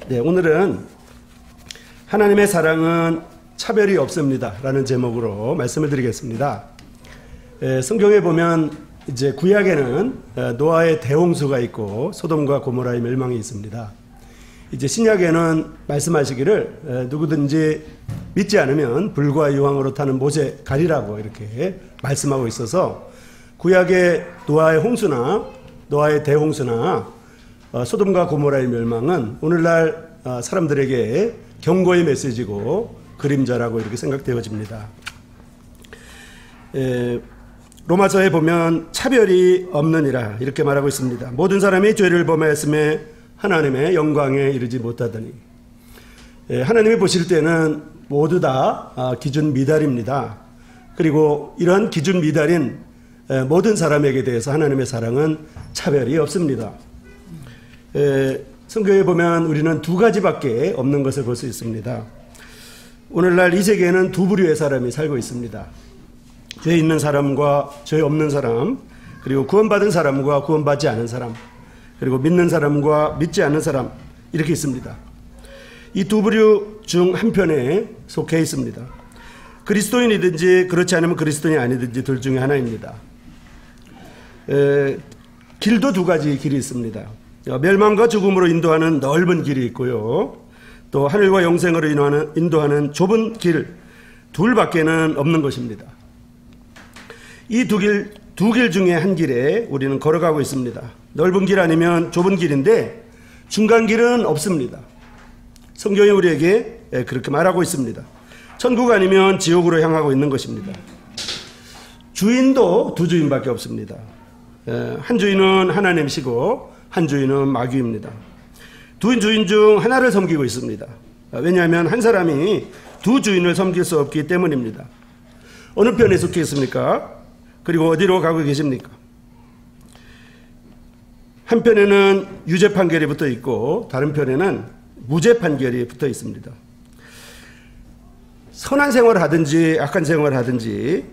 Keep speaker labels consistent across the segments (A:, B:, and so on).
A: 네, 오늘은 하나님의 사랑은 차별이 없습니다 라는 제목으로 말씀을 드리겠습니다. 성경에 보면 이제 구약에는 노아의 대홍수가 있고 소돔과 고모라의 멸망이 있습니다. 이제 신약에는 말씀하시기를 누구든지 믿지 않으면 불과 유황으로 타는 못에 가리라고 이렇게 말씀하고 있어서 구약의 노아의 홍수나 노아의 대홍수나 소돔과 고모라의 멸망은 오늘날 사람들에게 경고의 메시지고 그림자라고 이렇게 생각되어집니다. 로마서에 보면 차별이 없느니라 이렇게 말하고 있습니다. 모든 사람이 죄를 범하였음에 하나님의 영광에 이르지 못하더니. 하나님이 보실 때는 모두 다 기준 미달입니다. 그리고 이런 기준 미달인 모든 사람에게 대해서 하나님의 사랑은 차별이 없습니다. 성경에 보면 우리는 두 가지밖에 없는 것을 볼 수 있습니다. 오늘날 이 세계에는 두 부류의 사람이 살고 있습니다. 죄 있는 사람과 죄 없는 사람, 그리고 구원받은 사람과 구원받지 않은 사람, 그리고 믿는 사람과 믿지 않는 사람, 이렇게 있습니다. 이 두 부류 중 한편에 속해 있습니다. 그리스도인이든지 그렇지 않으면 그리스도인이 아니든지 둘 중에 하나입니다. 길도 두 가지 길이 있습니다. 멸망과 죽음으로 인도하는 넓은 길이 있고요. 또 하늘과 영생으로 인도하는 좁은 길, 둘밖에는 없는 것입니다. 이 두 길 중에 한 길에 우리는 걸어가고 있습니다. 넓은 길 아니면 좁은 길인데 중간 길은 없습니다. 성경이 우리에게 그렇게 말하고 있습니다. 천국 아니면 지옥으로 향하고 있는 것입니다. 주인도 두 주인밖에 없습니다. 한 주인은 하나님이시고 한 주인은 마귀입니다. 두 주인 중 하나를 섬기고 있습니다. 왜냐하면 한 사람이 두 주인을 섬길 수 없기 때문입니다. 어느 편에 속해 있습니까? 그리고 어디로 가고 계십니까? 한편에는 유죄 판결이 붙어 있고 다른 편에는 무죄 판결이 붙어 있습니다. 선한 생활을 하든지 악한 생활을 하든지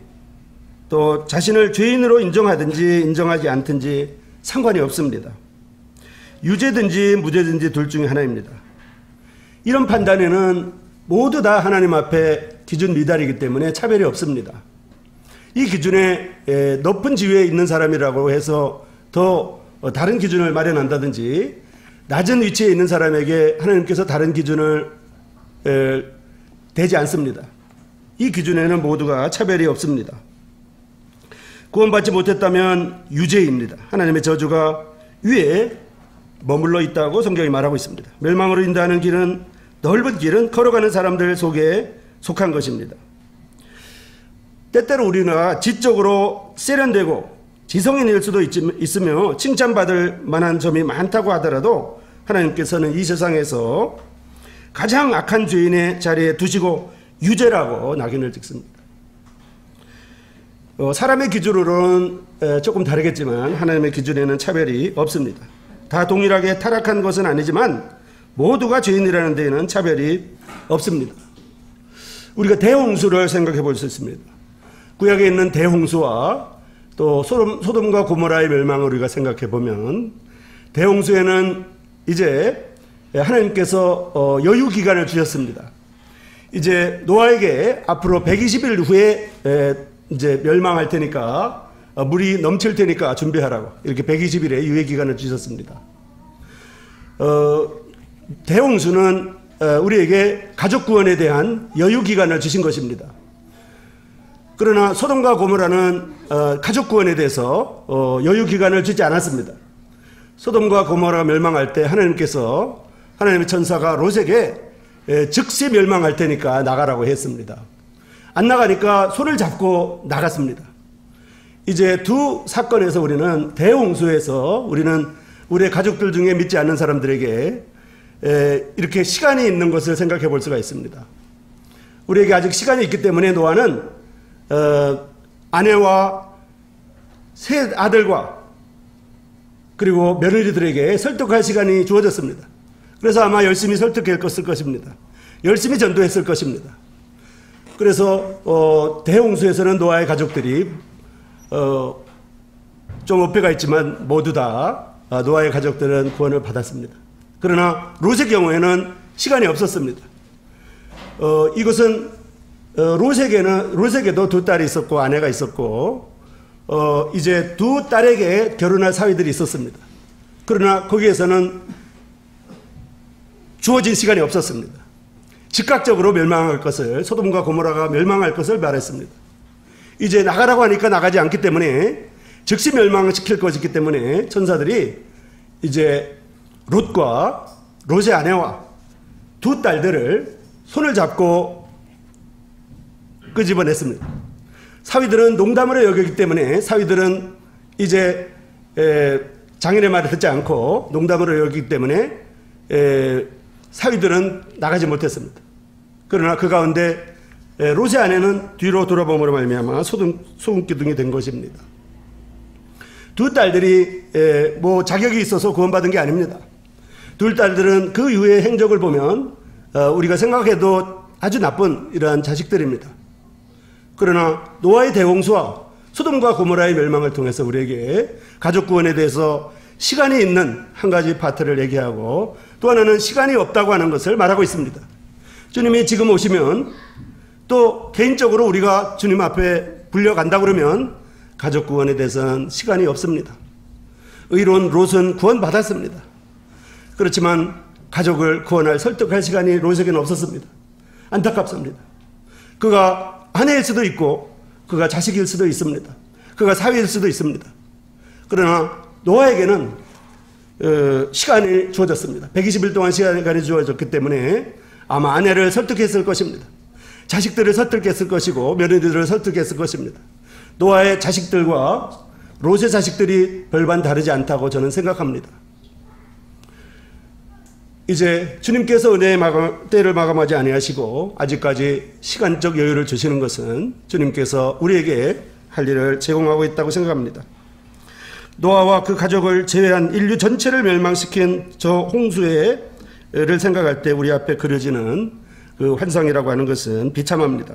A: 또 자신을 죄인으로 인정하든지 인정하지 않든지 상관이 없습니다. 유죄든지 무죄든지 둘 중에 하나입니다. 이런 판단에는 모두 다 하나님 앞에 기준 미달이기 때문에 차별이 없습니다. 이 기준에 높은 지위에 있는 사람이라고 해서 더 다른 기준을 마련한다든지 낮은 위치에 있는 사람에게 하나님께서 다른 기준을 대지 않습니다. 이 기준에는 모두가 차별이 없습니다. 구원받지 못했다면 유죄입니다. 하나님의 저주가 위에 머물러 있다고 성경이 말하고 있습니다. 멸망으로 인도하는 길은 넓은 길은 걸어가는 사람들 속에 속한 것입니다. 때때로 우리가 지적으로 세련되고 지성인일 수도 있으며 칭찬받을 만한 점이 많다고 하더라도 하나님께서는 이 세상에서 가장 악한 죄인의 자리에 두시고 유죄라고 낙인을 찍습니다. 사람의 기준으로는 조금 다르겠지만 하나님의 기준에는 차별이 없습니다. 다 동일하게 타락한 것은 아니지만 모두가 죄인이라는 데에는 차별이 없습니다. 우리가 대홍수를 생각해 볼 수 있습니다. 구약에 있는 대홍수와 또 소돔과 고모라의 멸망을 우리가 생각해 보면 대홍수에는 이제 하나님께서 여유 기간을 주셨습니다. 이제 노아에게 앞으로 120일 후에 이제 멸망할 테니까 물이 넘칠 테니까 준비하라고 이렇게 120일의 유예 기간을 주셨습니다. 대홍수는 우리에게 가족 구원에 대한 여유 기간을 주신 것입니다. 그러나 소돔과 고모라는 가족 구원에 대해서 여유 기간을 주지 않았습니다. 소돔과 고모라가 멸망할 때 하나님께서 하나님의 천사가 롯에게 즉시 멸망할 테니까 나가라고 했습니다. 안 나가니까 손을 잡고 나갔습니다. 이제 두 사건에서 우리는 대홍수에서 우리는 우리의 가족들 중에 믿지 않는 사람들에게 이렇게 시간이 있는 것을 생각해 볼 수가 있습니다. 우리에게 아직 시간이 있기 때문에 노아는 아내와 세 아들과 그리고 며느리들에게 설득할 시간이 주어졌습니다. 그래서 아마 열심히 설득했을 것입니다. 열심히 전도했을 것입니다. 그래서 대홍수에서는 노아의 가족들이 좀 어폐가 있지만 모두 다 노아의 가족들은 구원을 받았습니다. 그러나 롯의 경우에는 시간이 없었습니다. 이것은 롯에게도 두 딸이 있었고 아내가 있었고 이제 두 딸에게 결혼할 사위들이 있었습니다. 그러나 거기에서는 주어진 시간이 없었습니다. 즉각적으로 멸망할 것을, 소돔과 고모라가 멸망할 것을 말했습니다. 이제 나가라고 하니까 나가지 않기 때문에 즉시 멸망시킬 것이기 때문에 천사들이 이제 롯과 롯의 아내와 두 딸들을 손을 잡고 끄집어냈습니다. 사위들은 농담으로 여기기 때문에 사위들은 이제 장인의 말을 듣지 않고 농담으로 여기기 때문에 사위들은 나가지 못했습니다. 그러나 그 가운데 롯의 아내는 뒤로 돌아봄으로 말미암아 소금기둥이 된 것입니다. 두 딸들이 뭐 자격이 있어서 구원받은 게 아닙니다. 두 딸들은 그 이후의 행적을 보면 우리가 생각해도 아주 나쁜 이러한 자식들입니다. 그러나 노아의 대홍수와 소돔과 고모라의 멸망을 통해서 우리에게 가족 구원에 대해서 시간이 있는 한 가지 파트를 얘기하고 또 하나는 시간이 없다고 하는 것을 말하고 있습니다. 주님이 지금 오시면 또 개인적으로 우리가 주님 앞에 불려간다 그러면 가족 구원에 대해서는 시간이 없습니다. 의로운 롯은 구원받았습니다. 그렇지만 가족을 구원할 설득할 시간이 롯에게는 없었습니다. 안타깝습니다. 그가 아내일 수도 있고 그가 자식일 수도 있습니다. 그가 사위일 수도 있습니다. 그러나 노아에게는 시간이 주어졌습니다. 120일 동안 시간이 주어졌기 때문에 아마 아내를 설득했을 것입니다. 자식들을 설득했을 것이고 며느리들을 설득했을 것입니다. 노아의 자식들과 롯의 자식들이 별반 다르지 않다고 저는 생각합니다. 이제 주님께서 은혜의 때를 마감하지 아니하시고 아직까지 시간적 여유를 주시는 것은 주님께서 우리에게 할 일을 제공하고 있다고 생각합니다. 노아와 그 가족을 제외한 인류 전체를 멸망시킨 저 홍수를 생각할 때 우리 앞에 그려지는 그 환상이라고 하는 것은 비참합니다.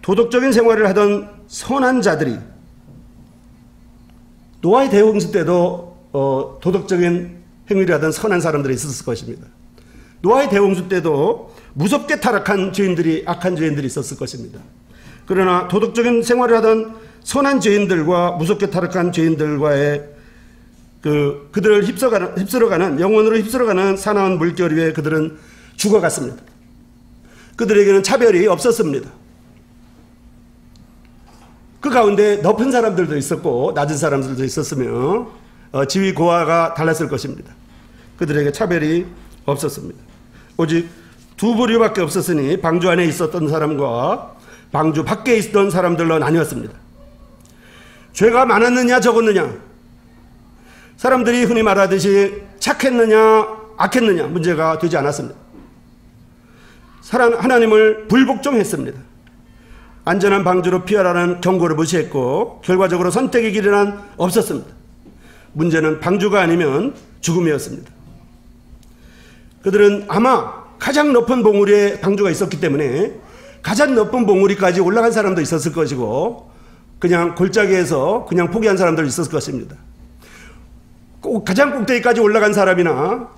A: 도덕적인 생활을 하던 선한 자들이 노아의 대홍수 때도 도덕적인 행위를 하던 선한 사람들이 있었을 것입니다. 노아의 대홍수 때도 무섭게 타락한 죄인들이, 악한 죄인들이 있었을 것입니다. 그러나 도덕적인 생활을 하던 선한 죄인들과 무섭게 타락한 죄인들과의 그들을 휩쓸어가는, 영혼으로 휩쓸어가는 사나운 물결 위에 그들은 죽어갔습니다. 그들에게는 차별이 없었습니다. 그 가운데 높은 사람들도 있었고 낮은 사람들도 있었으며 지위 고하가 달랐을 것입니다. 그들에게 차별이 없었습니다. 오직 두 부류밖에 없었으니 방주 안에 있었던 사람과 방주 밖에 있던 사람들로 나뉘었습니다. 죄가 많았느냐 적었느냐, 사람들이 흔히 말하듯이 착했느냐 악했느냐 문제가 되지 않았습니다. 하나님을 불복종했습니다. 안전한 방주로 피하라는 경고를 무시했고 결과적으로 선택의 길은 없었습니다. 문제는 방주가 아니면 죽음이었습니다. 그들은 아마 가장 높은 봉우리에 방주가 있었기 때문에 가장 높은 봉우리까지 올라간 사람도 있었을 것이고 그냥 골짜기에서 그냥 포기한 사람도 있었을 것입니다. 꼭 가장 꼭대기까지 올라간 사람이나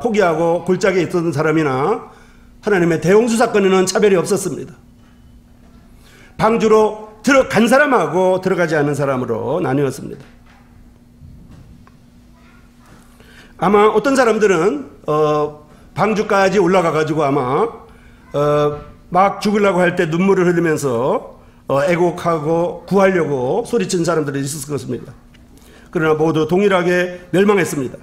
A: 포기하고 골짜기에 있었던 사람이나 하나님의 대홍수 사건에는 차별이 없었습니다. 방주로 들어간 사람하고 들어가지 않은 사람으로 나뉘었습니다. 아마 어떤 사람들은 방주까지 올라가가지고 아마 막 죽으려고 할 때 눈물을 흘리면서 애곡하고 구하려고 소리친 사람들이 있었을 것입니다. 그러나 모두 동일하게 멸망했습니다.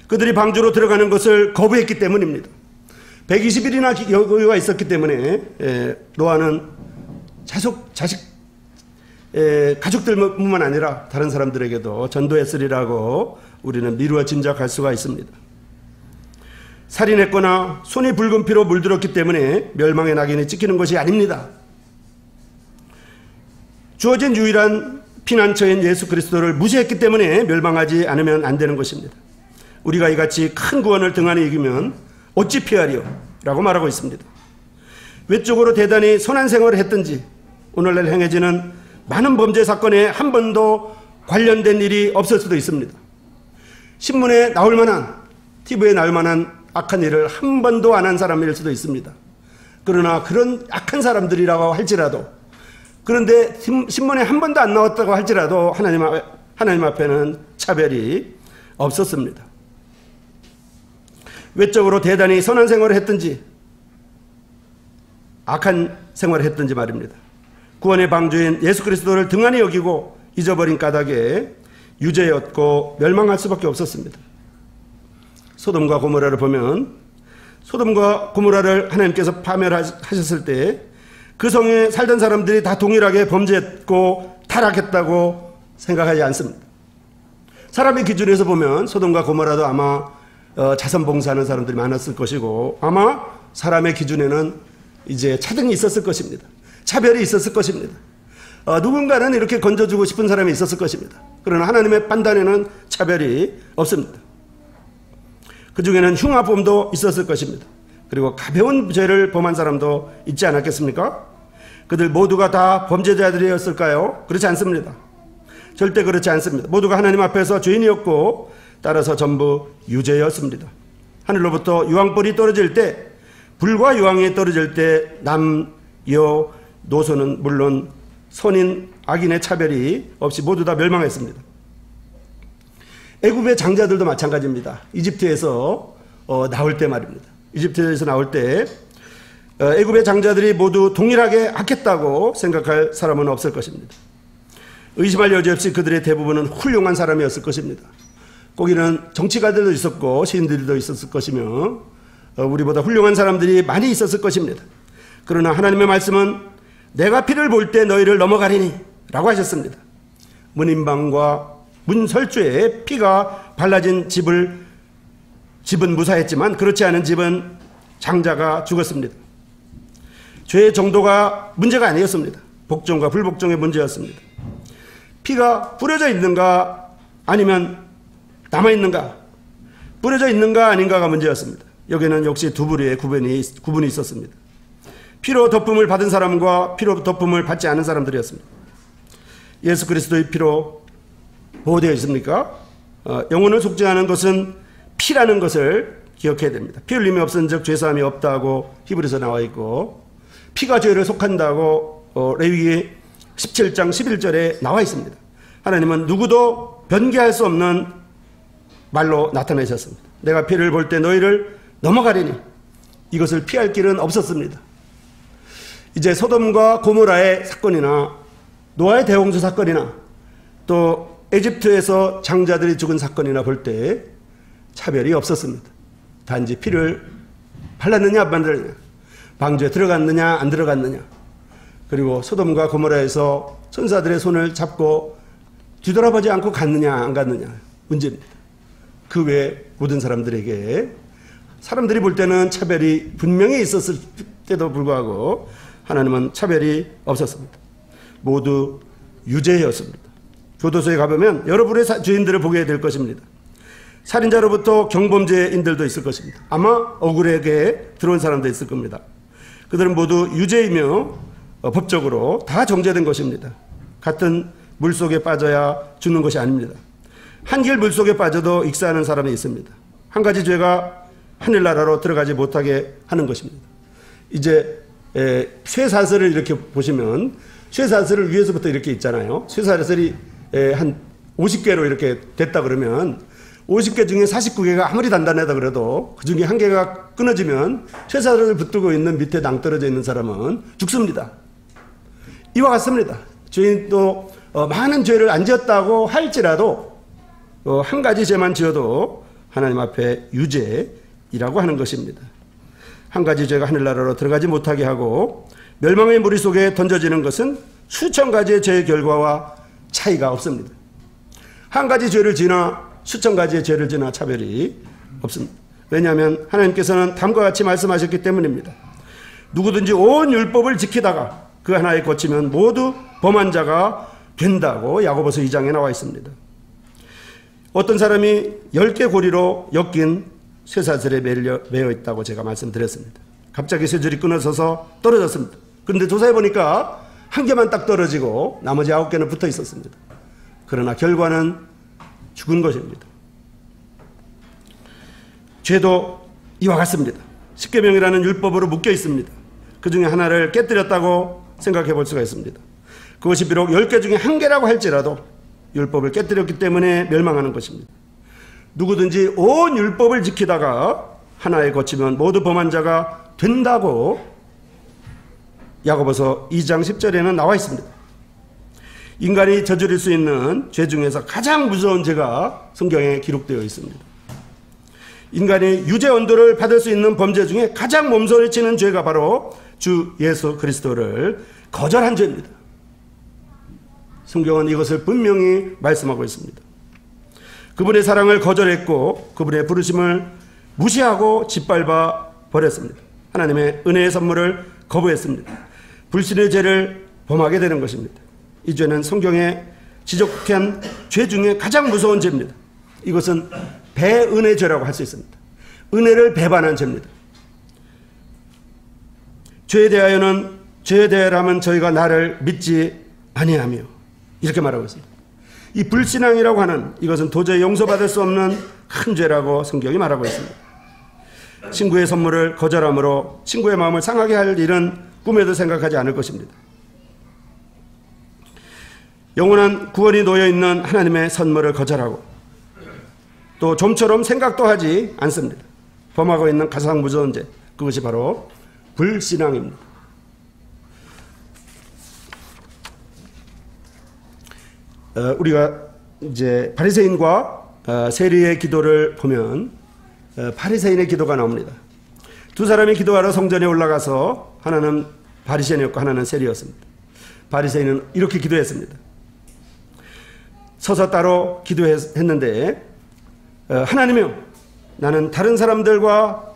A: 그들이 방주로 들어가는 것을 거부했기 때문입니다. 120일이나 여유가 있었기 때문에 노아는 가족들뿐만 아니라 다른 사람들에게도 전도했으리라고 우리는 미루어 짐작할 수가 있습니다. 살인했거나 손이 붉은 피로 물들었기 때문에 멸망의 낙인이 찍히는 것이 아닙니다. 주어진 유일한 피난처인 예수 그리스도를 무시했기 때문에 멸망하지 않으면 안 되는 것입니다. 우리가 이같이 큰 구원을 등한히 이기면 어찌 피하리요? 라고 말하고 있습니다. 외적으로 대단히 선한 생활을 했든지 오늘날 행해지는 많은 범죄 사건에 한 번도 관련된 일이 없을 수도 있습니다. 신문에 나올 만한 TV에 나올 만한 악한 일을 한 번도 안 한 사람일 수도 있습니다. 그러나 그런 악한 사람들이라고 할지라도, 그런데 신문에 한 번도 안 나왔다고 할지라도 하나님 앞에는 차별이 없었습니다. 외적으로 대단히 선한 생활을 했든지 악한 생활을 했든지 말입니다. 구원의 방주인 예수 그리스도를 등한히 여기고 잊어버린 까닭에 유죄였고 멸망할 수밖에 없었습니다. 소돔과 고모라를 보면, 소돔과 고모라를 하나님께서 파멸하셨을 때 그 성에 살던 사람들이 다 동일하게 범죄했고 타락했다고 생각하지 않습니다. 사람의 기준에서 보면 소돔과 고모라도 아마 자선봉사하는 사람들이 많았을 것이고, 아마 사람의 기준에는 이제 차등이 있었을 것입니다. 차별이 있었을 것입니다. 누군가는 이렇게 건져주고 싶은 사람이 있었을 것입니다. 그러나 하나님의 판단에는 차별이 없습니다. 그 중에는 흉악범도 있었을 것입니다. 그리고 가벼운 죄를 범한 사람도 있지 않았겠습니까? 그들 모두가 다 범죄자들이었을까요? 그렇지 않습니다. 절대 그렇지 않습니다. 모두가 하나님 앞에서 죄인이었고 따라서 전부 유죄였습니다. 하늘로부터 유황불이 떨어질 때, 불과 유황이 떨어질 때 남, 여, 노소는 물론 선인, 악인의 차별이 없이 모두 다 멸망했습니다. 애굽의 장자들도 마찬가지입니다. 이집트에서 나올 때 말입니다. 이집트에서 나올 때 애굽의 장자들이 모두 동일하게 악했다고 생각할 사람은 없을 것입니다. 의심할 여지 없이 그들의 대부분은 훌륭한 사람이었을 것입니다. 거기는 정치가들도 있었고 시인들도 있었을 것이며 우리보다 훌륭한 사람들이 많이 있었을 것입니다. 그러나 하나님의 말씀은 내가 피를 볼 때 너희를 넘어가리니 라고 하셨습니다. 문인방과 문설주에 피가 발라진 집은 무사했지만 그렇지 않은 집은 장자가 죽었습니다. 죄의 정도가 문제가 아니었습니다. 복종과 불복종의 문제였습니다. 피가 뿌려져 있는가 아니면 남아있는가, 뿌려져 있는가 아닌가가 문제였습니다. 여기는 역시 두 부류의 구분이 있었습니다. 피로 덮음을 받은 사람과 피로 덮음을 받지 않은 사람들이었습니다. 예수 그리스도의 피로 보호되어 있습니까? 영혼을 속죄하는 것은 피라는 것을 기억해야 됩니다. 피 흘림이 없은 즉 죄사함이 없다고 히브리서 나와 있고, 피가 죄를 속한다고 레위기 17장 11절에 나와 있습니다. 하나님은 누구도 변개할 수 없는 말로 나타내셨습니다. 내가 피를 볼 때 너희를 넘어가리니, 이것을 피할 길은 없었습니다. 이제 소돔과 고모라의 사건이나 노아의 대홍수 사건이나 또 에집트에서 장자들이 죽은 사건이나 볼 때 차별이 없었습니다. 단지 피를 발랐느냐 안 발랐느냐, 방주에 들어갔느냐 안 들어갔느냐, 그리고 소돔과 고모라에서 천사들의 손을 잡고 뒤돌아보지 않고 갔느냐 안 갔느냐 문제입니다. 그 외 모든 사람들에게, 사람들이 볼 때는 차별이 분명히 있었을 때도 불구하고 하나님은 차별이 없었습니다. 모두 유죄였습니다. 교도소에 가보면 여러 분의 죄인들을 보게 될 것입니다. 살인자로부터 경범죄인들도 있을 것입니다. 아마 억울하게 들어온 사람도 있을 겁니다. 그들은 모두 유죄이며 법적으로 다 정죄된 것입니다. 같은 물속에 빠져야 죽는 것이 아닙니다. 한길 물속에 빠져도 익사하는 사람이 있습니다. 한 가지 죄가 하늘나라로 들어가지 못하게 하는 것입니다. 이제 쇠사슬을 이렇게 보시면 쇠사슬을 위에서부터 이렇게 있잖아요. 쇠사슬이 한 50개로 이렇게 됐다 그러면 50개 중에 49개가 아무리 단단하다 그래도 그 중에 한 개가 끊어지면 쇠사슬을 붙들고 있는 밑에 낭떠러져 있는 사람은 죽습니다. 이와 같습니다. 죄인도 많은 죄를 안 지었다고 할지라도 한 가지 죄만 지어도 하나님 앞에 유죄이라고 하는 것입니다. 한 가지 죄가 하늘나라로 들어가지 못하게 하고 멸망의 무리 속에 던져지는 것은 수천 가지의 죄의 결과와 차이가 없습니다. 한 가지 죄를 지나 수천 가지의 죄를 지나 차별이 없습니다. 왜냐하면 하나님께서는 다음과 같이 말씀하셨기 때문입니다. 누구든지 온 율법을 지키다가 그 하나에 거치면 모두 범한 자가 된다고 야고보서 2장에 나와 있습니다. 어떤 사람이 10개 고리로 엮인 쇠사슬에 매여 있다고 제가 말씀드렸습니다. 갑자기 쇠줄이 끊어져서 떨어졌습니다. 그런데 조사해 보니까 한 개만 딱 떨어지고 나머지 9개는 붙어 있었습니다. 그러나 결과는 죽은 것입니다. 죄도 이와 같습니다. 십계명이라는 율법으로 묶여 있습니다. 그 중에 하나를 깨뜨렸다고 생각해 볼 수가 있습니다. 그것이 비록 10개 중에 1개라고 할지라도 율법을 깨뜨렸기 때문에 멸망하는 것입니다. 누구든지 온 율법을 지키다가 하나에 거치면 모두 범한 자가 된다고 야고보서 2장 10절에는 나와 있습니다. 인간이 저지를 수 있는 죄 중에서 가장 무서운 죄가 성경에 기록되어 있습니다. 인간이 유죄 언도를 받을 수 있는 범죄 중에 가장 몸소리치는 죄가 바로 주 예수 그리스도를 거절한 죄입니다. 성경은 이것을 분명히 말씀하고 있습니다. 그분의 사랑을 거절했고 그분의 부르심을 무시하고 짓밟아 버렸습니다. 하나님의 은혜의 선물을 거부했습니다. 불신의 죄를 범하게 되는 것입니다. 이 죄는 성경에 지적한 죄 중에 가장 무서운 죄입니다. 이것은 배은혜 죄라고 할 수 있습니다. 은혜를 배반한 죄입니다. 죄에 대하여라면 저희가 나를 믿지 아니하며 이렇게 말하고 있습니다. 이 불신앙이라고 하는 이것은 도저히 용서받을 수 없는 큰 죄라고 성경이 말하고 있습니다. 친구의 선물을 거절함으로 친구의 마음을 상하게 할 일은 꿈에도 생각하지 않을 것입니다. 영원한 구원이 놓여있는 하나님의 선물을 거절하고 또 좀처럼 생각도 하지 않습니다. 범하고 있는 가장 무서운 죄, 그것이 바로 불신앙입니다. 우리가 이제 바리새인과 세리의 기도를 보면 바리새인의 기도가 나옵니다. 두 사람이 기도하러 성전에 올라가서 하나는 바리새인이었고 하나는 세리였습니다. 바리새인은 이렇게 기도했습니다. 서서 따로 기도했는데 하나님이여, 나는 다른 사람들과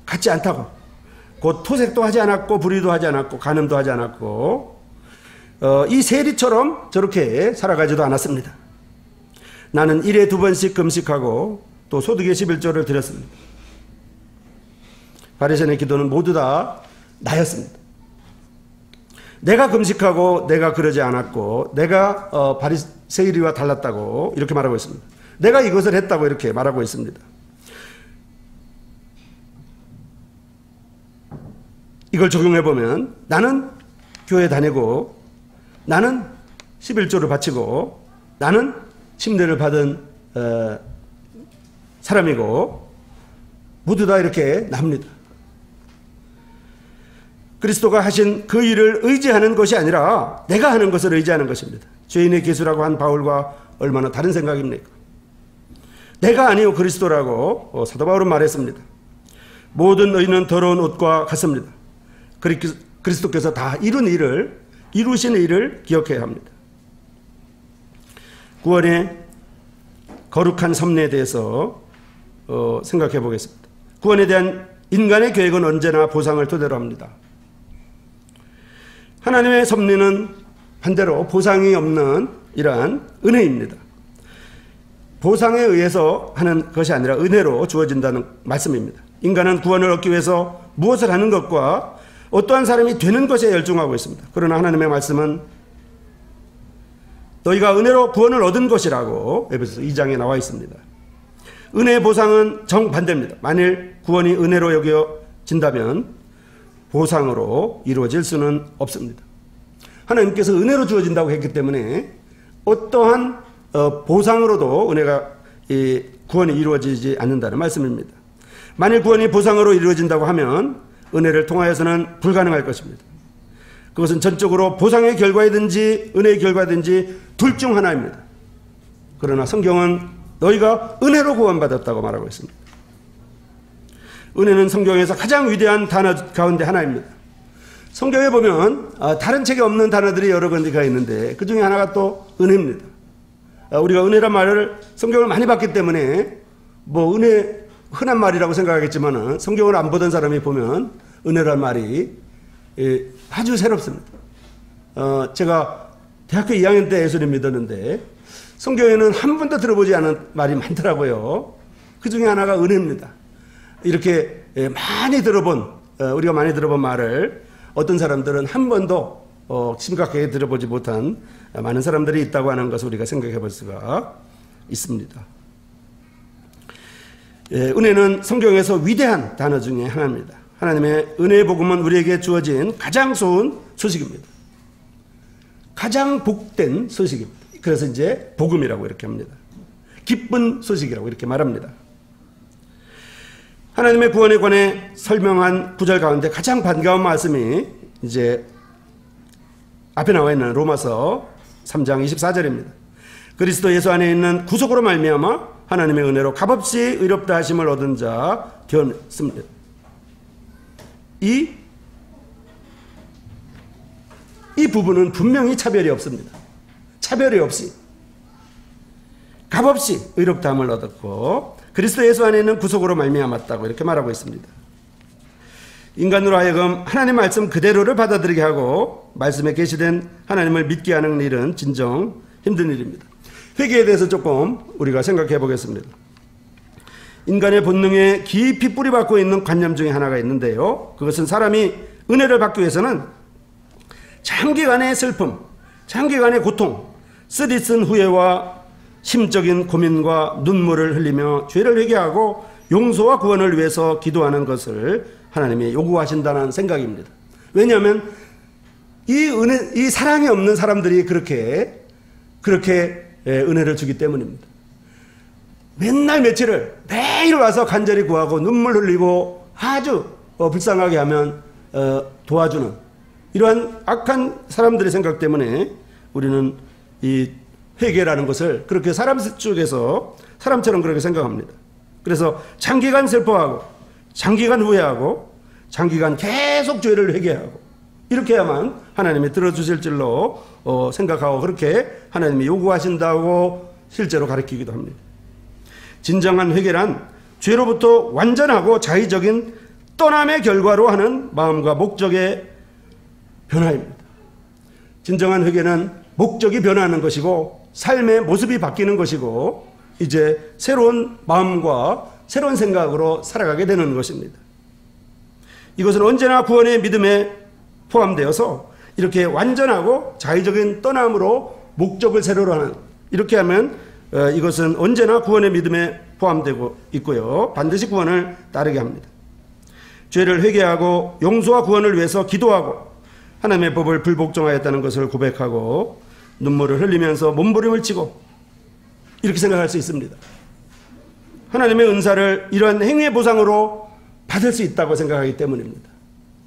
A: 같지 않다고, 곧 토색도 하지 않았고 불의도 하지 않았고 간음도 하지 않았고 이 세리처럼 저렇게 살아가지도 않았습니다. 나는 1에 2번씩 금식하고 또 소득의 11조를 드렸습니다. 바리새인의 기도는 모두 다 나였습니다. 내가 금식하고 내가 그러지 않았고 내가 바리새인과 달랐다고 이렇게 말하고 있습니다. 내가 이것을 했다고 이렇게 말하고 있습니다. 이걸 적용해 보면 나는 교회 다니고 나는 11조를 바치고 나는 침례를 받은 사람이고 모두 다 이렇게 납니다. 그리스도가 하신 그 일을 의지하는 것이 아니라 내가 하는 것을 의지하는 것입니다. 죄인의 기수라고 한 바울과 얼마나 다른 생각입니까? 내가 아니요 그리스도라고 사도 바울은 말했습니다. 모든 의는 더러운 옷과 같습니다. 그리스도께서 다 이루신 일을 기억해야 합니다. 구원의 거룩한 섭리에 대해서 생각해 보겠습니다. 구원에 대한 인간의 계획은 언제나 보상을 토대로 합니다. 하나님의 섭리는 반대로 보상이 없는 이러한 은혜입니다. 보상에 의해서 하는 것이 아니라 은혜로 주어진다는 말씀입니다. 인간은 구원을 얻기 위해서 무엇을 하는 것과 어떠한 사람이 되는 것에 열중하고 있습니다. 그러나 하나님의 말씀은 너희가 은혜로 구원을 얻은 것이라고 에베소서 2장에 나와 있습니다. 은혜의 보상은 정반대입니다. 만일 구원이 은혜로 여겨진다면 보상으로 이루어질 수는 없습니다. 하나님께서 은혜로 주어진다고 했기 때문에 어떠한 보상으로도 은혜가 구원이 이루어지지 않는다는 말씀입니다. 만일 구원이 보상으로 이루어진다고 하면 은혜를 통하여서는 불가능할 것입니다. 그것은 전적으로 보상의 결과이든지 은혜의 결과이든지 둘 중 하나입니다. 그러나 성경은 너희가 은혜로 구원받았다고 말하고 있습니다. 은혜는 성경에서 가장 위대한 단어 가운데 하나입니다. 성경에 보면 다른 책에 없는 단어들이 여러 군데가 있는데 그 중에 하나가 또 은혜입니다. 우리가 은혜란 말을 성경을 많이 봤기 때문에 은혜 흔한 말이라고 생각하겠지만 성경을 안 보던 사람이 보면 은혜란 말이 아주 새롭습니다. 제가 대학교 2학년 때 예수를 믿었는데 성경에는 한 번도 들어보지 않은 말이 많더라고요. 그 중에 하나가 은혜입니다. 이렇게 우리가 많이 들어본 말을 어떤 사람들은 한 번도 심각하게 들어보지 못한 많은 사람들이 있다고 하는 것을 우리가 생각해 볼 수가 있습니다. 은혜는 성경에서 위대한 단어 중에 하나입니다. 하나님의 은혜의 복음은 우리에게 주어진 가장 좋은 소식입니다. 가장 복된 소식입니다. 그래서 이제 복음이라고 이렇게 합니다. 기쁜 소식이라고 이렇게 말합니다. 하나님의 구원에 관해 설명한 구절 가운데 가장 반가운 말씀이 이제 앞에 나와 있는 로마서 3장 24절입니다. 그리스도 예수 안에 있는 구속으로 말미암아 하나님의 은혜로 값없이 의롭다 하심을 얻은 자 되었습니다. 이 부분은 분명히 차별이 없습니다. 차별이 없이 값없이 의롭다함을 얻었고 그리스도 예수 안에 있는 구속으로 말미암았다고 이렇게 말하고 있습니다. 인간으로 하여금 하나님 말씀 그대로를 받아들이게 하고 말씀에 계시된 하나님을 믿게 하는 일은 진정 힘든 일입니다. 회개에 대해서 조금 우리가 생각해 보겠습니다. 인간의 본능에 깊이 뿌리박고 있는 관념 중에 하나가 있는데요. 그것은 사람이 은혜를 받기 위해서는 장기간의 슬픔, 장기간의 고통, 쓰디쓴 후회와 심적인 고민과 눈물을 흘리며 죄를 회개하고 용서와 구원을 위해서 기도하는 것을 하나님이 요구하신다는 생각입니다. 왜냐하면 이 사랑이 없는 사람들이 그렇게 은혜를 주기 때문입니다. 맨날 며칠을 매일 와서 간절히 구하고 눈물 흘리고 아주 불쌍하게 하면 도와주는 이러한 악한 사람들의 생각 때문에 우리는 이 회개라는 것을 그렇게 사람 쪽에서 사람처럼 그렇게 생각합니다. 그래서 장기간 슬퍼하고 장기간 후회하고 장기간 계속 죄를 회개하고 이렇게 해야만 하나님이 들어주실 줄로 생각하고 그렇게 하나님이 요구하신다고 실제로 가르치기도 합니다. 진정한 회개란 죄로부터 완전하고 자의적인 떠남의 결과로 하는 마음과 목적의 변화입니다. 진정한 회개는 목적이 변하는 것이고 삶의 모습이 바뀌는 것이고 이제 새로운 마음과 새로운 생각으로 살아가게 되는 것입니다. 이것은 언제나 구원의 믿음에 포함되어서 이렇게 완전하고 자의적인 떠남으로 목적을 새로로 하는 이렇게 하면 이것은 언제나 구원의 믿음에 포함되고 있고요. 반드시 구원을 따르게 합니다. 죄를 회개하고 용서와 구원을 위해서 기도하고 하나님의 법을 불복종하였다는 것을 고백하고 눈물을 흘리면서 몸부림을 치고 이렇게 생각할 수 있습니다. 하나님의 은사를 이러한 행위의 보상으로 받을 수 있다고 생각하기 때문입니다.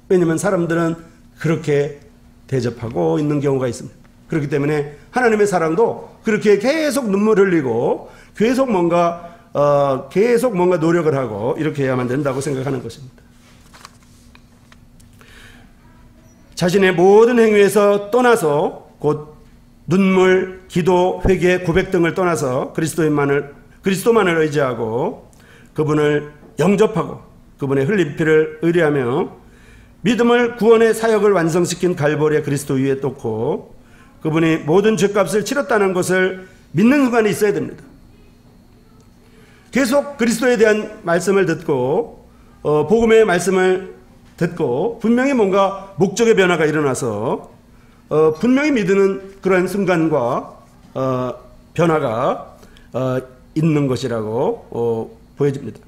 A: 왜냐하면 사람들은 그렇게 대접하고 있는 경우가 있습니다. 그렇기 때문에 하나님의 사랑도 그렇게 계속 눈물 흘리고 계속 뭔가 노력을 하고 이렇게 해야만 된다고 생각하는 것입니다. 자신의 모든 행위에서 떠나서 곧 눈물, 기도, 회개, 고백 등을 떠나서 그리스도만을 의지하고 그분을 영접하고 그분의 흘린 피를 의뢰하며 믿음을 구원의 사역을 완성시킨 갈보리의 그리스도 위에 놓고 그분이 모든 죄값을 치렀다는 것을 믿는 순간이 있어야 됩니다. 계속 그리스도에 대한 말씀을 듣고 복음의 말씀을 듣고 분명히 뭔가 목적의 변화가 일어나서 분명히 믿는 그러한 순간과 변화가 있는 것이라고 보여집니다.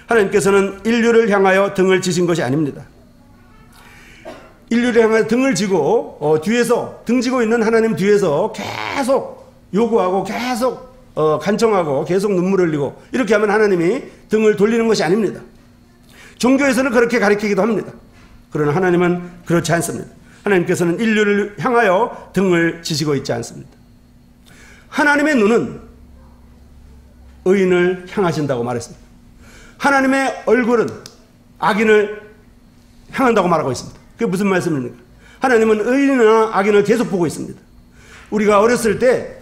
A: 하나님께서는 인류를 향하여 등을 지신 것이 아닙니다. 인류를 향하여 등을 지고 뒤에서 등지고 있는 하나님 뒤에서 계속 요구하고 계속 간청하고 계속 눈물 흘리고 이렇게 하면 하나님이 등을 돌리는 것이 아닙니다. 종교에서는 그렇게 가르치기도 합니다. 그러나 하나님은 그렇지 않습니다. 하나님께서는 인류를 향하여 등을 지시고 있지 않습니다. 하나님의 눈은 의인을 향하신다고 말했습니다. 하나님의 얼굴은 악인을 향한다고 말하고 있습니다. 그게 무슨 말씀입니까? 하나님은 의인이나 악인을 계속 보고 있습니다. 우리가 어렸을 때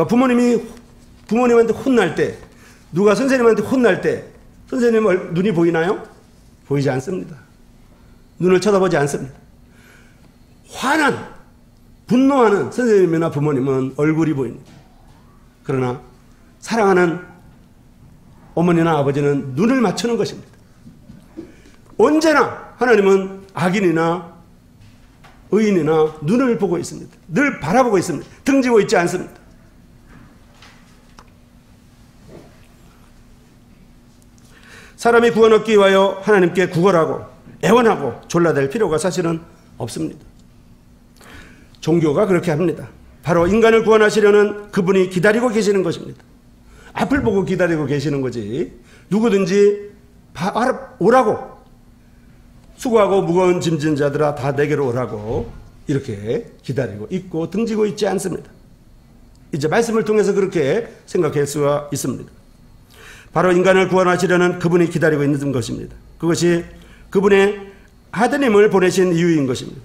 A: 부모님한테 혼날 때 누가 선생님한테 혼날 때 선생님 눈이 보이나요? 보이지 않습니다. 눈을 쳐다보지 않습니다. 분노하는 선생님이나 부모님은 얼굴이 보입니다. 그러나 사랑하는 어머니나 아버지는 눈을 맞추는 것입니다. 언제나 하나님은 악인이나 의인이나 눈을 보고 있습니다. 늘 바라보고 있습니다. 등지고 있지 않습니다. 사람이 구원 얻기 위하여 하나님께 구걸하고 애원하고 졸라댈 필요가 사실은 없습니다. 종교가 그렇게 합니다. 바로 인간을 구원하시려는 그분이 기다리고 계시는 것입니다. 앞을 보고 기다리고 계시는 거지. 누구든지 오라고, 수고하고 무거운 짐진 자들아 다 내게로 오라고 이렇게 기다리고 있고 등지고 있지 않습니다. 이제 말씀을 통해서 그렇게 생각할 수가 있습니다. 바로 인간을 구원하시려는 그분이 기다리고 있는 것입니다. 그것이 그분의 아드님을 보내신 이유인 것입니다.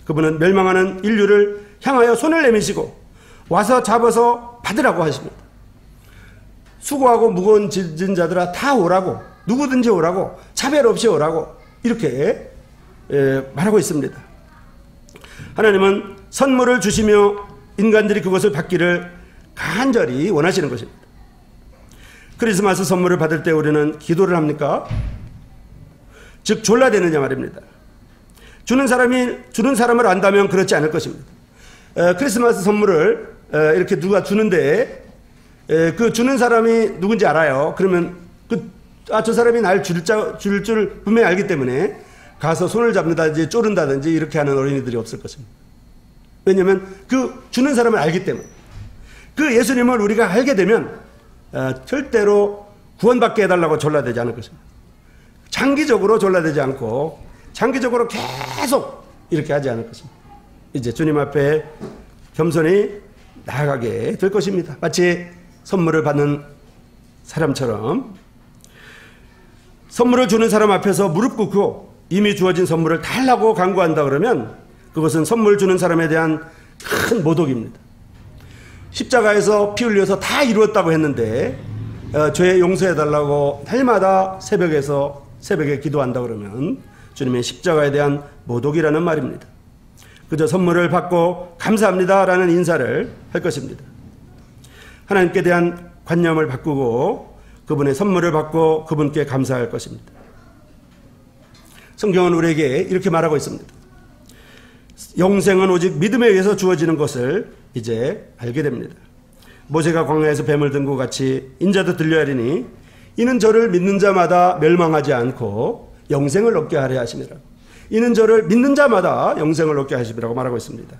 A: 그분은 멸망하는 인류를 향하여 손을 내미시고 와서 잡아서 받으라고 하십니다. 수고하고 무거운 짐진 자들아 다 오라고, 누구든지 오라고, 차별 없이 오라고 이렇게 말하고 있습니다. 하나님은 선물을 주시며 인간들이 그것을 받기를 간절히 원하시는 것입니다. 크리스마스 선물을 받을 때 우리는 기도를 합니까? 즉 졸라대느냐 말입니다. 주는 사람을 안다면 그렇지 않을 것입니다. 크리스마스 선물을 이렇게 누가 주는데 그 주는 사람이 누군지 알아요. 그러면 저 사람이 날 줄 줄 분명히 알기 때문에 가서 손을 잡는다든지 쪼른다든지 이렇게 하는 어린이들이 없을 것입니다. 왜냐하면 그 주는 사람을 알기 때문에. 그 예수님을 우리가 알게 되면 절대로 구원받게 해달라고 졸라대지 않을 것입니다. 장기적으로 졸라대지 않고 장기적으로 계속 이렇게 하지 않을 것입니다. 이제 주님 앞에 겸손히 나아가게 될 것입니다. 마치 선물을 받는 사람처럼 선물을 주는 사람 앞에서 무릎 꿇고 이미 주어진 선물을 달라고 간구한다 그러면 그것은 선물 주는 사람에 대한 큰 모독입니다. 십자가에서 피 흘려서 다 이루었다고 했는데 죄 용서해달라고 날마다 새벽에 기도한다 그러면 주님의 십자가에 대한 모독이라는 말입니다. 그저 선물을 받고 감사합니다라는 인사를 할 것입니다. 하나님께 대한 관념을 바꾸고 그분의 선물을 받고 그분께 감사할 것입니다. 성경은 우리에게 이렇게 말하고 있습니다. 영생은 오직 믿음에 의해서 주어지는 것을 이제 알게 됩니다. 모세가 광야에서 뱀을 든 것 같이 인자도 들려야 하리니 이는 저를 믿는 자마다 멸망하지 않고 영생을 얻게 하려 하심이라. 이는 저를 믿는 자마다 영생을 얻게 하심이라고 말하고 있습니다.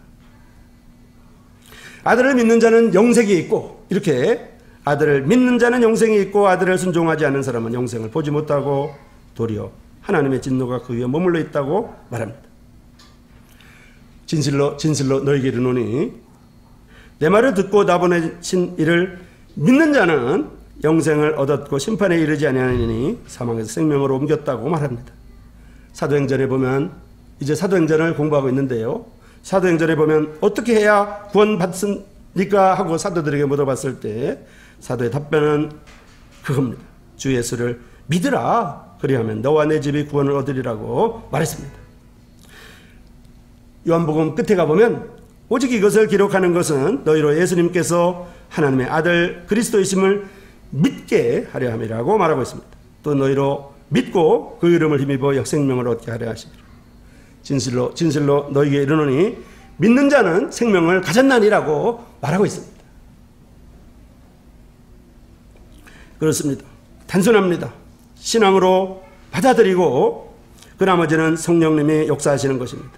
A: 아들을 믿는 자는 영생이 있고 이렇게 아들을 믿는 자는 영생이 있고 아들을 순종하지 않는 사람은 영생을 보지 못하고 도리어 하나님의 진노가 그 위에 머물러 있다고 말합니다. 진실로 너희에게 이르노니 내 말을 듣고 나 보내신 이를 믿는 자는 영생을 얻었고 심판에 이르지 아니하니 사망에서 생명으로 옮겼다고 말합니다. 사도행전에 보면 이제 사도행전을 공부하고 있는데요. 사도행전에 보면 어떻게 해야 구원받습니까? 하고 사도들에게 물어봤을 때 사도의 답변은 그겁니다. 주 예수를 믿으라. 그리하면 너와 내 집이 구원을 얻으리라고 말했습니다. 요한복음 끝에 가보면 오직 이것을 기록하는 것은 너희로 예수님께서 하나님의 아들 그리스도이심을 믿게 하려 함이라고 말하고 있습니다. 또 너희로 믿고 그 이름을 힘입어 역생명을 얻게 하려 하시리라. 진실로 너희에게 이르노니 믿는 자는 생명을 가졌나니라고 말하고 있습니다. 그렇습니다. 단순합니다. 신앙으로 받아들이고 그 나머지는 성령님이 역사하시는 것입니다.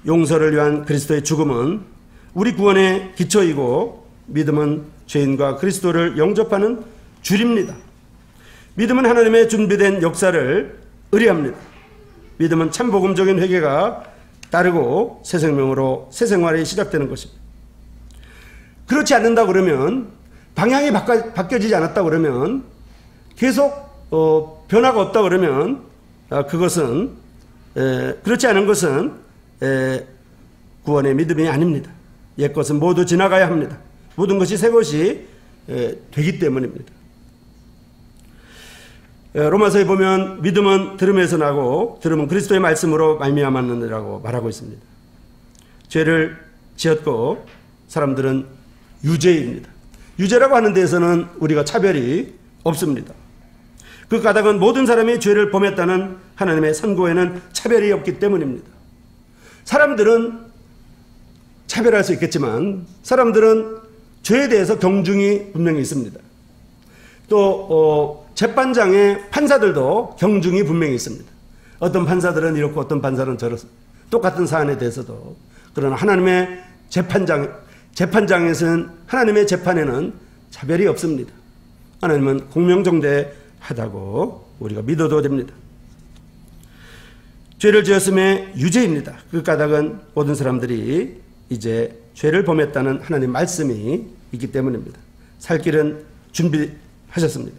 A: 용서를 위한 그리스도의 죽음은 우리 구원의 기초이고 믿음은 죄인과 그리스도를 영접하는 줄입니다. 믿음은 하나님의 준비된 역사를 의뢰합니다. 믿음은 참복음적인 회개가 따르고 새 생명으로 새 생활이 시작되는 것입니다. 그렇지 않는다 그러면 방향이 바뀌어지지 않았다 그러면 계속 변화가 없다 그러면 그것은 그렇지 않은 것은 구원의 믿음이 아닙니다. 옛것은 모두 지나가야 합니다. 모든 것이 새 것이 되기 때문입니다. 로마서에 보면 믿음은 들음에서 나고 들음은 그리스도의 말씀으로 말미암았느니라고 말하고 있습니다. 죄를 지었고 사람들은 유죄입니다. 유죄라고 하는 데에서는 우리가 차별이 없습니다. 그 까닭은 모든 사람이 죄를 범했다는 하나님의 선고에는 차별이 없기 때문입니다. 사람들은 차별할 수 있겠지만 사람들은 죄에 대해서 경중이 분명히 있습니다. 또 재판장의 판사들도 경중이 분명히 있습니다. 어떤 판사들은 이렇고 어떤 판사는 저렇습니다. 똑같은 사안에 대해서도. 그러나 하나님의 재판장에서는 하나님의 재판에는 차별이 없습니다. 하나님은 공명정대하다고 우리가 믿어도 됩니다. 죄를 지었음에 유죄입니다. 그 까닭은 모든 사람들이 이제 죄를 범했다는 하나님 말씀이 있기 때문입니다. 살 길은 준비하셨습니다.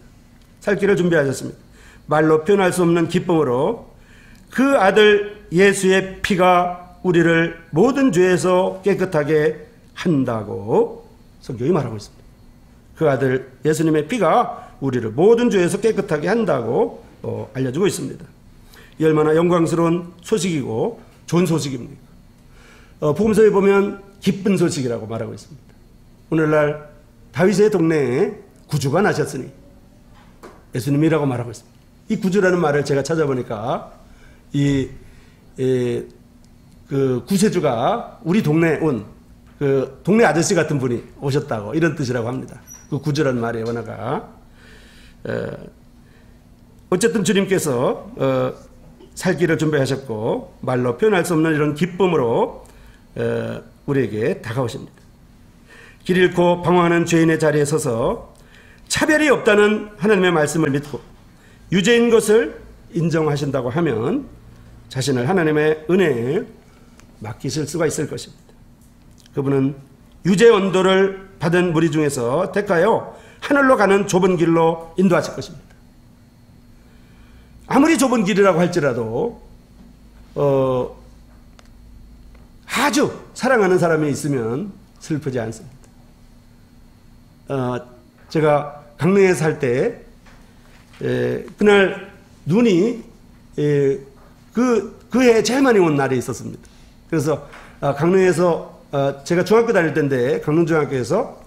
A: 살 길을 준비하셨습니다. 말로 표현할 수 없는 기쁨으로 그 아들 예수의 피가 우리를 모든 죄에서 깨끗하게 한다고 성경이 말하고 있습니다. 그 아들 예수님의 피가 우리를 모든 죄에서 깨끗하게 한다고 알려주고 있습니다. 이 얼마나 영광스러운 소식이고 좋은 소식입니까? 복음서에 보면 기쁜 소식이라고 말하고 있습니다. 오늘날 다윗의 동네에 구주가 나셨으니 예수님이라고 말하고 있습니다. 이 구주라는 말을 제가 찾아보니까 그 구세주가 우리 동네에 온 그 동네 아저씨 같은 분이 오셨다고 이런 뜻이라고 합니다. 그 구주라는 말의 원어가. 어쨌든 주님께서 살 길을 준비하셨고 말로 표현할 수 없는 이런 기쁨으로 우리에게 다가오십니다. 길 잃고 방황하는 죄인의 자리에 서서 차별이 없다는 하나님의 말씀을 믿고 유죄인 것을 인정하신다고 하면 자신을 하나님의 은혜에 맡기실 수가 있을 것입니다. 그분은 유죄 언도를 받은 무리 중에서 택하여 하늘로 가는 좁은 길로 인도하실 것입니다. 아무리 좁은 길이라고 할지라도 아주 사랑하는 사람이 있으면 슬프지 않습니다. 제가 강릉에 살 때 그날 눈이 그 해에 제일 많이 온 날이 있었습니다. 그래서 강릉에서 제가 중학교 다닐 때인데 강릉중학교에서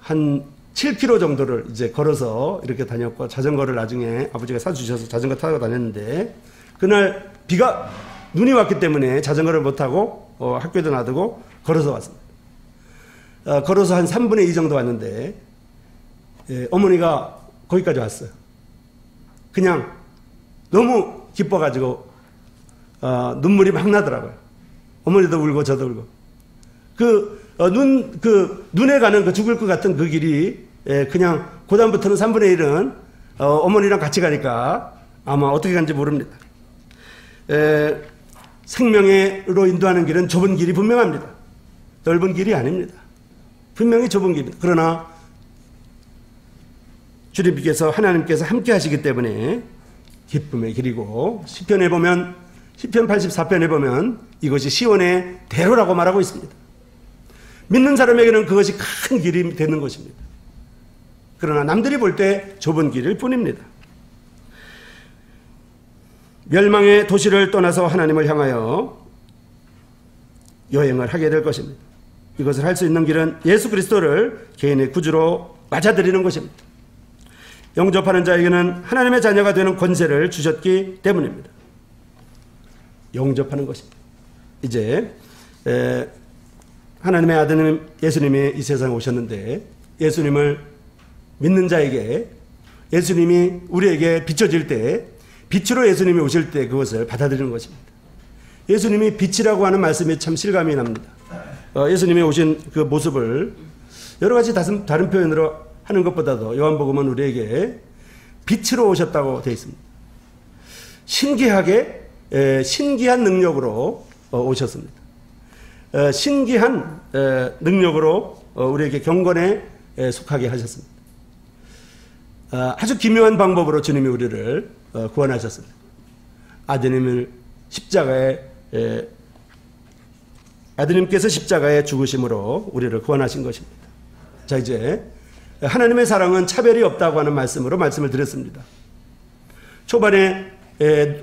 A: 한 7km 정도를 이제 걸어서 이렇게 다녔고 자전거를 나중에 아버지가 사주셔서 자전거 타고 다녔는데 그날 눈이 왔기 때문에 자전거를 못 타고 학교에도 놔두고 걸어서 왔습니다. 걸어서 한 3분의 2 정도 왔는데 어머니가 거기까지 왔어요. 그냥 너무 기뻐가지고 눈물이 막 나더라고요. 어머니도 울고 저도 울고. 눈에 가는 그 죽을 것 같은 그 길이 그냥 그다음부터는 3분의 1은 어머니랑 같이 가니까 아마 어떻게 간지 모릅니다. 생명으로 인도하는 길은 좁은 길이 분명합니다. 넓은 길이 아닙니다. 분명히 좁은 길입니다. 그러나 주님께서 하나님께서 함께 하시기 때문에 기쁨의 길이고 시편 84편에 보면 이것이 시온의 대로라고 말하고 있습니다. 믿는 사람에게는 그것이 큰 길이 되는 것입니다. 그러나 남들이 볼 때 좁은 길일 뿐입니다. 멸망의 도시를 떠나서 하나님을 향하여 여행을 하게 될 것입니다. 이것을 할 수 있는 길은 예수 그리스도를 개인의 구주로 맞아들이는 것입니다. 영접하는 자에게는 하나님의 자녀가 되는 권세를 주셨기 때문입니다. 영접하는 것입니다. 이제 하나님의 아드님 예수님이 이 세상에 오셨는데 예수님을 믿는 자에게 예수님이 우리에게 비춰질 때 빛으로 예수님이 오실 때 그것을 받아들이는 것입니다. 예수님이 빛이라고 하는 말씀이 참 실감이 납니다. 예수님이 오신 그 모습을 여러 가지 다른 표현으로 하는 것보다도 요한복음은 우리에게 빛으로 오셨다고 되어 있습니다. 신기한 능력으로 오셨습니다. 신기한 능력으로 우리에게 경건에 속하게 하셨습니다. 아주 기묘한 방법으로 주님이 우리를 구원하셨습니다. 아드님께서 십자가에 죽으심으로 우리를 구원하신 것입니다. 자, 이제 하나님의 사랑은 차별이 없다고 하는 말씀을 드렸습니다. 초반에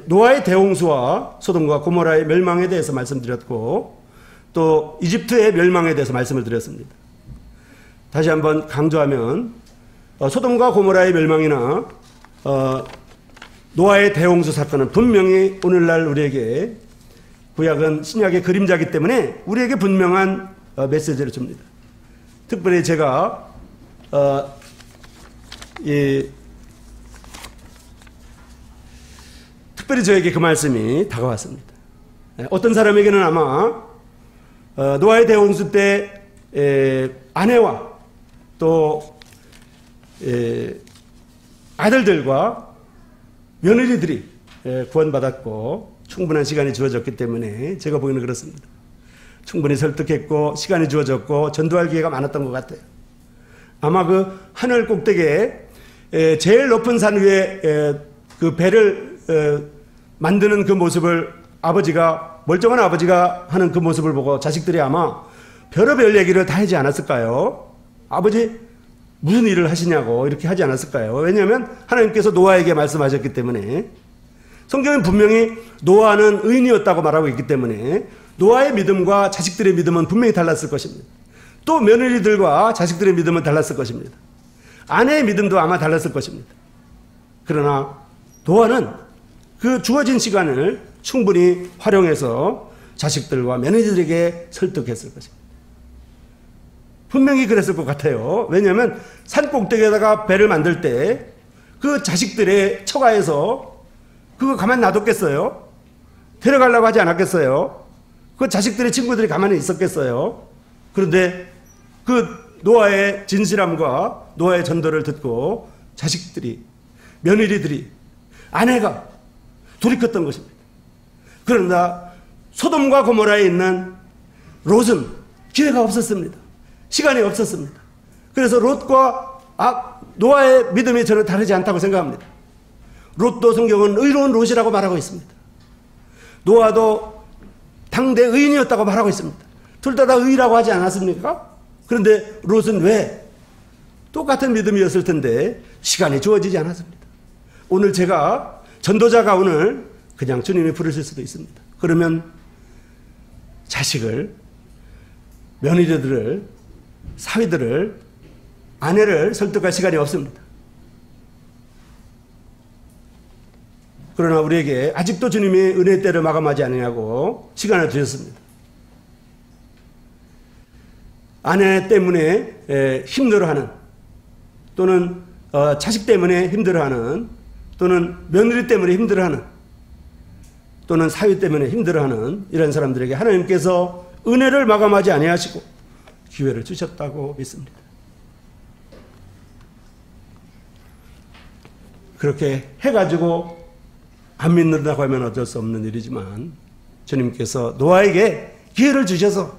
A: 노아의 대홍수와 소돔과 고모라의 멸망에 대해서 말씀드렸고 또 이집트의 멸망에 대해서 말씀을 드렸습니다. 다시 한번 강조하면 소돔과 고모라의 멸망이나 노아의 대홍수 사건은 분명히 오늘날 우리에게 구약은 신약의 그림자이기 때문에 우리에게 분명한 메시지를 줍니다. 특별히 제가 특별히 저에게 그 말씀이 다가왔습니다. 어떤 사람에게는 아마 노아의 대홍수 때 아내와 또 아들들과 며느리들이 구원받았고 충분한 시간이 주어졌기 때문에 제가 보기에는 그렇습니다. 충분히 설득했고 시간이 주어졌고 전도할 기회가 많았던 것 같아요. 아마 그 하늘 꼭대기에 제일 높은 산 위에 그 배를 만드는 그 모습을 멀쩡한 아버지가 하는 그 모습을 보고 자식들이 아마 별의별 얘기를 다 하지 않았을까요? 아버지 무슨 일을 하시냐고 이렇게 하지 않았을까요? 왜냐하면 하나님께서 노아에게 말씀하셨기 때문에. 성경은 분명히 노아는 의인이었다고 말하고 있기 때문에 노아의 믿음과 자식들의 믿음은 분명히 달랐을 것입니다. 또 며느리들과 자식들의 믿음은 달랐을 것입니다. 아내의 믿음도 아마 달랐을 것입니다. 그러나 노아는 그 주어진 시간을 충분히 활용해서 자식들과 며느리들에게 설득했을 것입니다. 분명히 그랬을 것 같아요. 왜냐하면 산 꼭대기에다가 배를 만들 때 그 자식들의 처가에서 그거 가만히 놔뒀겠어요? 데려가려고 하지 않았겠어요? 그 자식들의 친구들이 가만히 있었겠어요? 그런데 그 노아의 진실함과 노아의 전도를 듣고 자식들이, 며느리들이, 아내가 돌이켰던 것입니다. 그러나 소돔과 고모라에 있는 롯은 기회가 없었습니다. 시간이 없었습니다. 그래서 롯과 노아의 믿음이 전혀 다르지 않다고 생각합니다. 롯도 성경은 의로운 롯이라고 말하고 있습니다. 노아도 당대 의인이었다고 말하고 있습니다. 둘 다 의라고 하지 않았습니까? 그런데 롯은 왜? 똑같은 믿음이었을 텐데 시간이 주어지지 않았습니다. 오늘 제가 전도자가 오늘 그냥 주님이 부르실 수도 있습니다. 그러면 자식을, 며느리들을, 사위들을, 아내를 설득할 시간이 없습니다. 그러나 우리에게 아직도 주님이 은혜의 때를 마감하지 않으냐고 시간을 주셨습니다. 아내 때문에 힘들어하는, 또는 자식 때문에 힘들어하는, 또는 며느리 때문에 힘들어하는, 또는 사위 때문에 힘들어하는 이런 사람들에게 하나님께서 은혜를 마감하지 아니하시고 기회를 주셨다고 믿습니다. 그렇게 해가지고 안 믿는다고 하면 어쩔 수 없는 일이지만 주님께서 노아에게 기회를 주셔서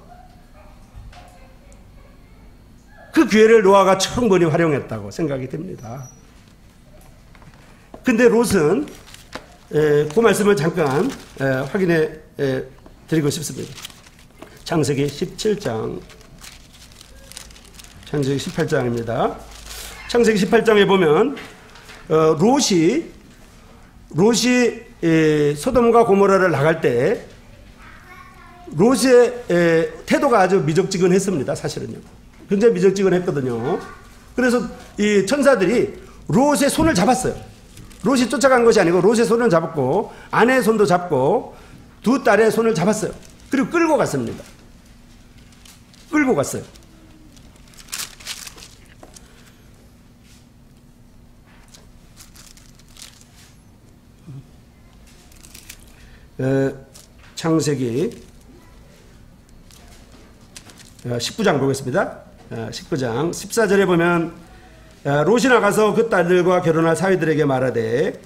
A: 그 기회를 노아가 충분히 활용했다고 생각이 됩니다. 근데 롯은 그 말씀을 잠깐 확인해 드리고 싶습니다. 창세기 17장, 창세기 18장입니다. 창세기 18장에 보면 롯이 소돔과 고모라를 나갈 때 롯의 태도가 아주 미적지근했습니다. 사실은요. 굉장히 미적지근했거든요. 그래서 이 천사들이 롯의 손을 잡았어요. 롯이 쫓아간 것이 아니고 롯의 손을 잡았고 아내의 손도 잡고 두 딸의 손을 잡았어요. 그리고 끌고 갔습니다. 끌고 갔어요. 창세기 19장 보겠습니다. 19장 14절에 보면 롯이 나가서 그 딸들과 결혼할 사위들에게 말하되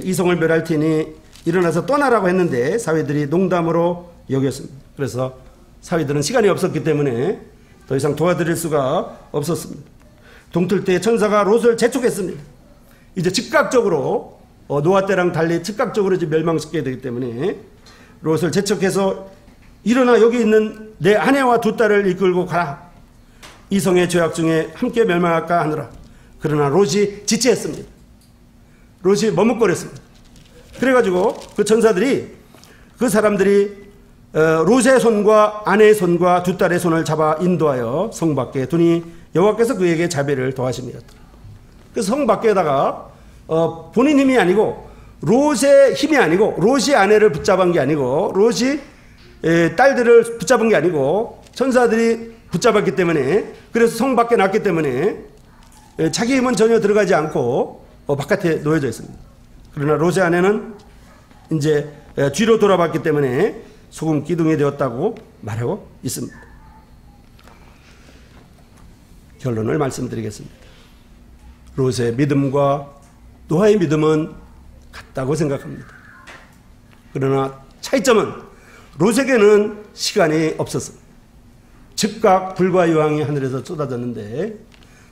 A: 이 성을 멸할 테니 일어나서 떠나라고 했는데 사위들이 농담으로 여겼습니다. 그래서 사위들은 시간이 없었기 때문에 더 이상 도와드릴 수가 없었습니다. 동틀 때 천사가 롯을 재촉했습니다. 이제 즉각적으로 노아 때랑 달리 즉각적으로 이제 멸망시켜야 되기 때문에 롯을 재촉해서 일어나 여기 있는 내 아내와 두 딸을 이끌고 가라. 이 성의 죄악 중에 함께 멸망할까 하느라. 그러나 롯이 지체했습니다. 롯이 머뭇거렸습니다. 그래가지고 그 천사들이 그 사람들이 롯의 손과 아내의 손과 두 딸의 손을 잡아 인도하여 성 밖에 두니 여호와께서 그에게 자비를 더하심이었더라. 그래서 성 밖에다가 본인 힘이 아니고 롯의 힘이 아니고 롯이 아내를 붙잡은 게 아니고 롯이 딸들을 붙잡은 게 아니고 천사들이 붙잡았기 때문에 그래서 성 밖에 놨기 때문에 자기 힘은 전혀 들어가지 않고 바깥에 놓여져 있습니다. 그러나 롯의 아내는 이제 뒤로 돌아봤기 때문에 소금 기둥이 되었다고 말하고 있습니다. 결론을 말씀드리겠습니다. 롯의 믿음과 노아의 믿음은 같다고 생각합니다. 그러나 차이점은 롯에게는 시간이 없었습니다. 즉각 불과 유황이 하늘에서 쏟아졌는데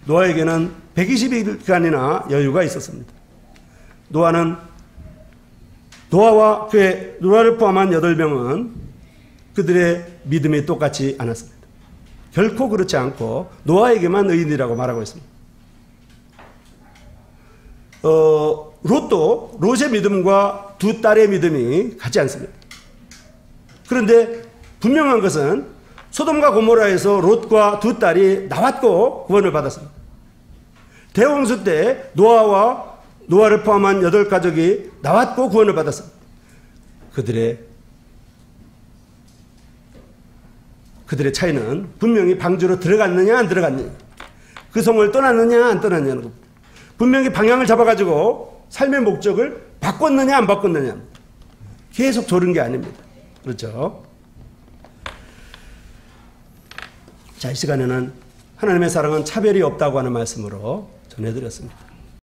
A: 노아에게는 120일간이나 여유가 있었습니다. 노아를 포함한 8명은 그들의 믿음이 똑같지 않았습니다. 결코 그렇지 않고 노아에게만 의인이라고 말하고 있습니다. 롯도 롯의 믿음과 두 딸의 믿음이 같지 않습니다. 그런데 분명한 것은 소돔과 고모라에서 롯과 두 딸이 나왔고 구원을 받았습니다. 대홍수 때 노아를 포함한 8가족이 나왔고 구원을 받았습니다. 그들의 차이는 분명히 방주로 들어갔느냐 안 들어갔느냐, 그 성을 떠났느냐 안 떠났느냐는 겁니다. 분명히 방향을 잡아가지고 삶의 목적을 바꿨느냐 안 바꿨느냐, 계속 조른 게 아닙니다. 그렇죠? 자, 이 시간에는 하나님의 사랑은 차별이 없다고 하는 말씀으로 전해드렸습니다.